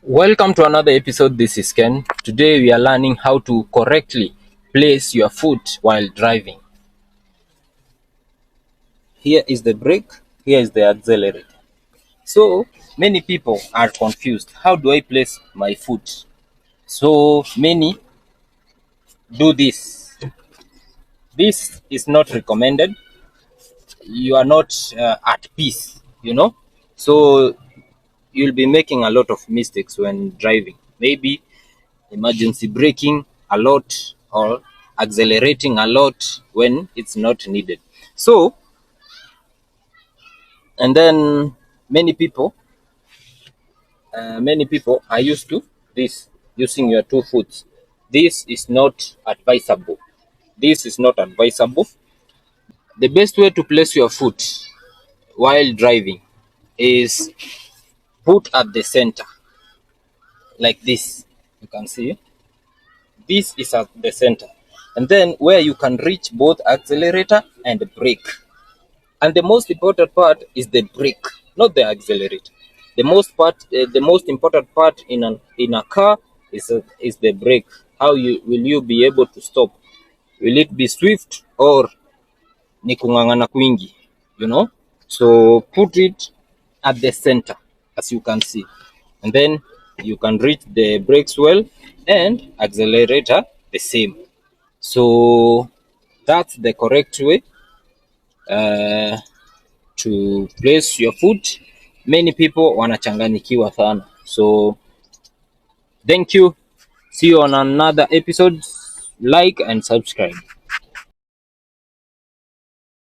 Welcome to another episode. This is Ken. Today we are learning how to correctly place your foot while driving. Here is the brake, here is the accelerator. So many people are confused. How do I place my foot? So many do this. This is not recommended. You are not at peace, So you'll be making a lot of mistakes when driving. Maybe emergency braking a lot or accelerating a lot when it's not needed. So, and then many people are used to this, using your 2 foot. This is not advisable. This is not advisable. The best way to place your foot while driving is put at the center, like this. You can see this is at the center, and then where you can reach both accelerator and brake. And the most important part is the brake, not the accelerator. The most important part in a car is the brake. How will you be able to stop? Will it be swift or ni kung'ang'ana kwingi? So put it at the center, as you can see, and then you can reach the brakes well and accelerator the same. So that's the correct way to place your foot. Many people wanachanganyikiwa sana. So thank you. See you on another episode. Like and subscribe.